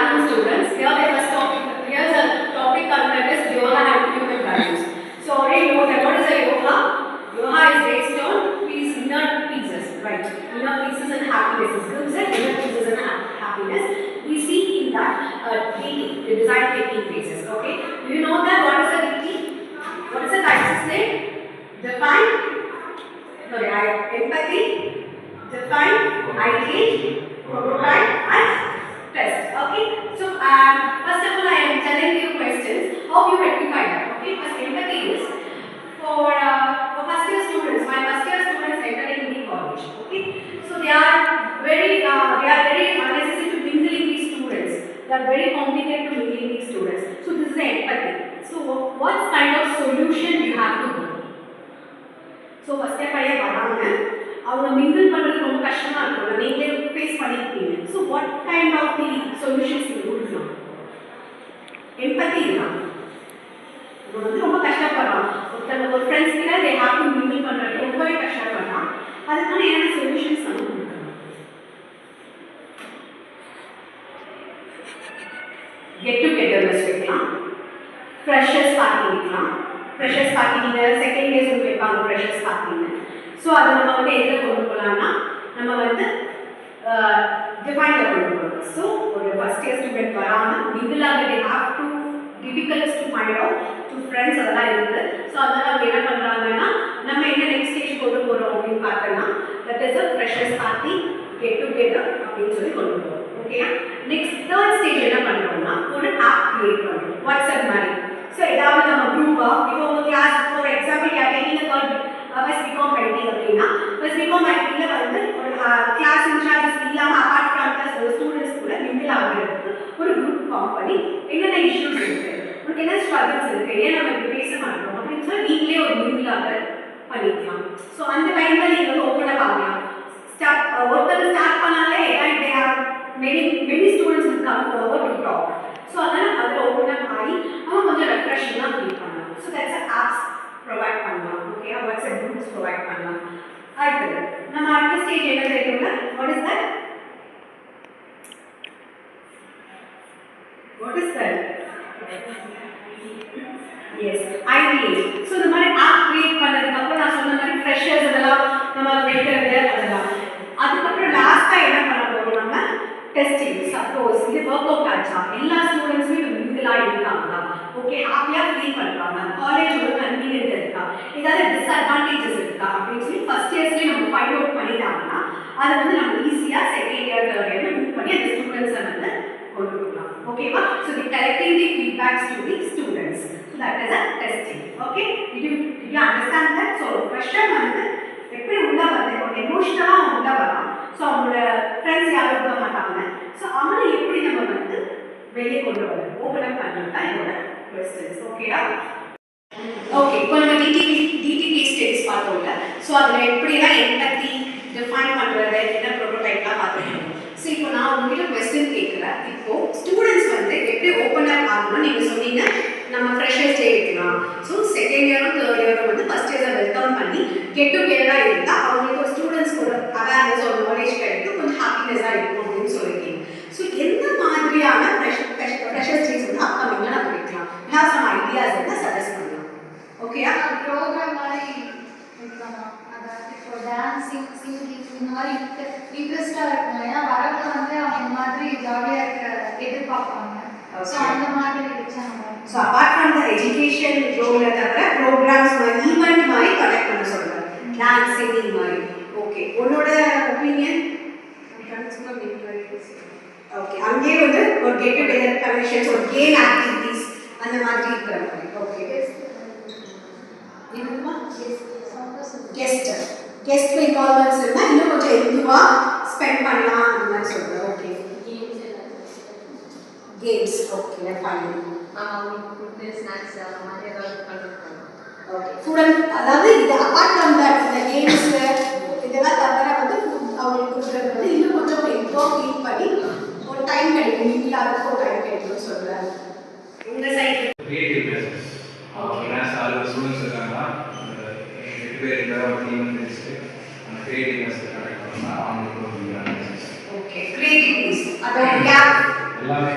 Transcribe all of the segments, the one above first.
Students, here the first topic. Here's a topic content is yoga and human values. So already know that what is a yoga? Yoga is based on inner pieces, right? Inner pieces and happinesses. Groups and inner pieces and happiness. We see in that DT, the design thinking phases. Okay. Do you know that what is a DT? What is the crisis name? Define. Empathy. Define. Ideate. Prototype and test. Okay. So first of all, I am telling you questions. Hope you rectify that. Okay. First, empathy is for first year students. My first year students entering the college. Okay. So they are very unnecessary to mingling these students. They are very complicated to mingling these students. So this is empathy. So what kind of solution you have to do? So first step I have அவங்க mingle பண்ணுறது ரொம்ப கஷ்டமாக இருக்கும், நீங்களே face பண்ணியிருக்கீங்க. So what kind of the solutions நீங்கள் கொடுக்கலாம்? எம்பத்தி தான். இது வந்து ரொம்ப கஷ்டப்படுறான் ஒரு ஃப்ரெண்ட்ஸ் கிட்ட தே ஹேவ் டு மிங்கிள் பண்ணுறது ரொம்பவே கஷ்டப்படுறான். அதுக்கான என்ன சொல்யூஷன்ஸ் நம்ம கொடுக்கலாம்? கெட் டுகெதர்னஸ் வைக்கலாம், ஃப்ரெஷர்ஸ் பார்ட்டி வைக்கலாம். ஃப்ரெஷர்ஸ் பார்ட்டி நீங்கள் செகண்ட் இயர்ஸ் வைப்பாங்க ஃப்ரெஷர்ஸ் பார்ட்டின்னு. ஸோ அதை நம்ம வந்து எதில் கொண்டு போகலாம்னா நம்ம வந்து டிஃபைனில் கொண்டு போகணும். ஸோ ஒரு ஃபஸ்ட் இயர் ஸ்டூடெண்ட் வராமல் மிங்கிளாக they have to difficults to find out to friends அதெல்லாம் இருக்குது. ஸோ அதனால் அவங்க என்ன பண்ணுறாங்கன்னா நம்ம என்ன நெக்ஸ்ட் ஸ்டேஜ் கொண்டு போகிறோம் அப்படின்னு பார்த்தோன்னா that is a freshers party get together அப்படின்னு சொல்லி கொண்டு போகிறோம். ஓகேயா? நெக்ஸ்ட் தேர்ட் ஸ்டேஜ் என்ன பண்ணுறோம்னா ஒரு ஆப் கிரியேட் பண்ணுறோம் வாட்ஸ்அப் மாதிரி. ஸோ ஏதாவது நம்ம குரூப்பாக இப்போ உங்கள் கிளாஸ் ஃபார் எக்ஸாம்பிள் கேட்டீங்க ஃபர்ஸ்ட் பிகாம் ஐடி அப்படின்னா ஃபர்ஸ்ட் பிகாம் ஐடியில் வந்து ஒரு கிளாஸ் இன்சார்ஜஸ் இல்லாமல் அப்பார்ட் ஃப்ரம் கிளாஸ் ஒரு ஸ்டூடெண்ட்ஸ் கூட மிங்கிள் ஆகிறதுக்கு ஒரு குரூப் ஃபார்ம் பண்ணி என்னென்ன இஷ்யூஸ் இருக்குது, உங்களுக்கு என்ன ஸ்ட்ரகிள்ஸ் இருக்குது, ஏன் நம்ம இப்படி பேச மாட்டோம் அப்படின்னு சொல்லி நீங்களே ஒரு மிங்கிளாக பண்ணிக்கலாம். ஸோ அந்த டைமில் நீங்கள் வந்து ஓப்பனாக ஆகலாம். ஒருத்தர் ஸ்டார்ட் பண்ணாலே they have many students will come forward to talk. So அதனால் அதில் ஓப்பனாக ஆகி அவங்க கொஞ்சம் ரெஃப்ரெஷிங்காக ஃபீல் பண்ணலாம். ஸோ தட்ஸ் ஆப்ஸ் ப்ரொவைட் பண்ணலாம். ஓகே, வாட்ஸ்அப் குரூப்ஸ் ப்ரொவைட் பண்ணலாம். அடுத்தது நம்ம அடுத்த ஸ்டேஜ் என்ன தெரியுங்களா? What is that? Yes, IDA. So இந்த மாதிரி ஆப் கிரியேட் பண்ணதுக்கப்புறம் நான் சொன்ன மாதிரி ஃப்ரெஷர்ஸ் அதெல்லாம் நம்ம வைக்கிறது அதெல்லாம். அதுக்கப்புறம் லாஸ்ட்டாக என்ன பண்ண போகிறோம்? நம்ம டெஸ்டிங். சப்போஸ் இது ஒர்க் அவுட் ஆச்சா, எல்லா ஸ்டூடெண்ட்ஸுமே மிங்கிளாக இருக்காங்களா, ஓகே ஹாப்பியாக ஃபீல் பண்ணுறாங்க, காலேஜ் ஒரு கன்வீனியன்ட் இருக்கா, ஏதாவது டிஸ்அட்வான்டேஜஸ் இருக்கா அப்படின்னு சொல்லி ஃபஸ்ட் இயர்ஸ்லேயே நம்ம ஃபைண்ட் அவுட் பண்ணிட்டாங்கன்னா அதை வந்து நம்ம ஈஸியாக செகண்ட் இயர் தேர்ட் இயர்னு மூவ் பண்ணி அந்த ஸ்டூடெண்ட்ஸை வந்து கொண்டு போகலாம். ஓகேவா? So the collecting the feedbacks to the students. So that is a testing. Okay, you understand that? So fresher வந்து எப்படி உள்ளே வந்து ஒரு எமோஷ்னலாக உள்ளே வரலாம். ஸோ அவங்களோட ஃப்ரெண்ட்ஸ் யாரும் இருக்க மாட்டாங்க. ஸோ அவனை எப்படி நம்ம வந்து வெளியே கொண்டு வரணும், ஓப்பன் அப் பண்ணணும் தான் என்னோட கொஸ்டின்ஸ். ஓகேயா? ஓகே, இப்போ நம்ம டிடிபி ஸ்டேஜ் பார்த்தோம்ல. ஸோ அதில் எப்படிலாம் எம்பத்தி டிஃபைன் பண்ணுறது, என்ன ப்ரோட்டோடைப்லாம் பார்த்துக்கணும். ஸோ இப்போ நான் உங்ககிட்ட கொஸ்டின் கேட்குறேன். இப்போ ஸ்டூடெண்ட்ஸ் வந்து எப்படி ஓப்பன் அப் ஆகணும்னு நீங்கள் சொன்னீங்க. நம்ம ஃப்ரெஷர்ஸ் டே வைக்கலாம். ஸோ செகண்ட் இயரும் தேர்ட் இயரும் வந்து ஃபஸ்ட் இயரை வெல்கம் பண்ணி கெட் டுகெதராக இருந்தால் அவங்களுக்கு ஒரு ஸ்டூடெண்ட்ஸ் கூட அவேர்னஸ் ஒரு நாலேஜ் கிடைக்கும், கொஞ்சம் ஹாப்பினஸாக இருக்கும் அப்படின்னு சொல்லியிருக்கீங்க. ஸோ எந்த மாதிரியான ஃப்ரெஷர்ஸ் டேஸ் வந்து அப்கமிங்கில் நம்ம வைக்கலாம்? ஹேவ் சம் ஐடியாஸ் வந்து சஜஸ்ட் பண்ணலாம். ஓகேயா? ப்ரோக்ராம் மாதிரி வைக்கலாம். அதாவது இப்போ டான்ஸிங், சிங்கிங் இந்த மாதிரி இன்ட்ரெஸ்டாக இருக்கும். ஏன்னா வரப்போ வந்து அவங்க இந்த மாதிரி ஜாலியாக இருக்க எதிர்பார்ப்பாங்க. ஸோ அந்த மாதிரி வச்சா நம்ம. So apart from the education ரோலை தவிர ப்ரோக்ராம்ஸ் மாதிரி ஈவெண்ட் மாதிரி கனெக்ட் பண்ண சொல்கிறேன், டான்ஸ் சிங்கிங் மாதிரி. ஓகே, உன்னோட ஒப்பீனியன்? ஓகே, அங்கேயே வந்து ஒரு கெட் டுகெதர் கனெக்ஷன்ஸ், ஒரு கேம் ஆக்டிவிட்டீஸ் அந்த மாதிரி இருக்கிற மாதிரி. ஓகே, கெஸ்ட் இன்வால்வ்மெண்ட்ஸ் இருந்தால் இன்னும் கொஞ்சம் எதுவாக ஸ்பெண்ட் பண்ணலாம் அந்த மாதிரி சொல்கிறேன். Okay, games. Okay, fine. Snacks அந்த மாதிரி ஏதாவது பண்ணிருக்காங்க. ஓகே, ஸ்டூடெண்ட் அதாவது இது அப்பார்ட் ஃப்ரம் தட் இந்த கேம்ஸ் இதெல்லாம் தவிர வந்து அவங்களுக்கு கொடுக்குறது வந்து இன்னும் கொஞ்சம் எவ்வளோ ஃபீல் பண்ணி ஒரு டைம் கிடைக்கும், இல்லாத ஒரு டைம் கிடைக்கும்னு சொல்கிறேன். உங்கள் சைடு கிரியேட்டிவ்னஸ். கிளாஸ் 6 ஸ்டூடெண்ட்ஸ் இருக்காங்கன்னா 8 பேர் இருந்தால் ஒரு டீம் தெரிஞ்சுட்டு அந்த கிரியேட்டிவ்னஸ் கனெக்ட் பண்ணால் அவங்களுக்கு ஒரு ஓகே, கிரியேட்டிவ்னஸ் அதோட கேப் எல்லாமே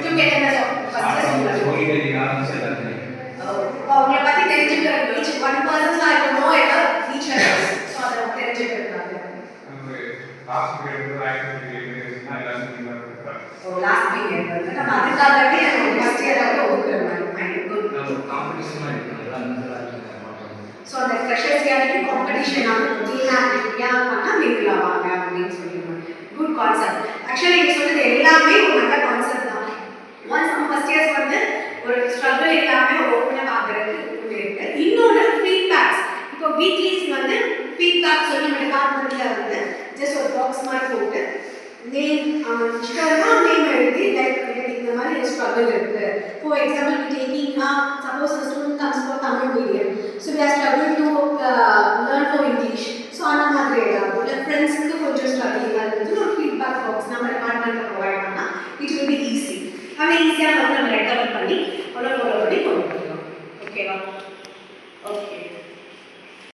ஸ்டார்டிங் நம்ம அதுக்காகவே ஃபர்ஸ்ட் இயராக ஒதுக்குற மாதிரி குட். காம்படிஷனாக இருக்குது அதெல்லாம் ஸோ அந்த ஃப்ரெஷர்ஸ் இயருக்கு காம்படிஷனாக டீம் ஆக்டிவிட்டியாக பண்ணால் மிங்கிள் ஆவாங்க அப்படின்னு சொல்லிடுவாங்க. Good concept. ஆக்சுவலி நீங்கள் சொன்னது எல்லாமே ஒரு நல்ல கான்செப்ட் தான். ஒன்ஸ் நம்ம ஃபர்ஸ்ட் இயர்ஸ் வந்து ஒரு ஸ்ட்ரகிள் எல்லாமே ஓப்பனாக ஆகிறதுக்கு இருக்கு. இன்னொன்று ஃபீட்பேக்ஸ். இப்போ வீக்லீஸ் வந்து ஃபீட்பேக் சொல்லி நம்ம டிபார்ட்மெண்ட்டில் வந்து ஜஸ்ட் ஒரு பாக்ஸ் மாதிரி போட்டு நேம் இஷ்டம்னா நேம் எழுதி லைக் இந்த மாதிரி ஸ்ட்ரகிள் இருக்குது. For example taking suppose student comes for Tamil medium, so we are struggle to learn for English. So அந்த மாதிரி ஏதாவது இல்லை ஃப்ரெண்ட்ஸுக்கு கொஞ்சம் ஸ்ட்ரகிளிங்காக இருந்துச்சு ஒரு ஃபீட்பேக் பாக்ஸ் நம்ம டிபார்ட்மெண்ட்டில் ப்ரொவைட் பண்ணால் இட் வில் பி ஈஸி. ஆனால் ஈஸியாக வந்து நம்ம ரெக்கவர் பண்ணி ஃபாலோ பண்ணி கொண்டு வரலாம். ஓகேவா? ஓகே.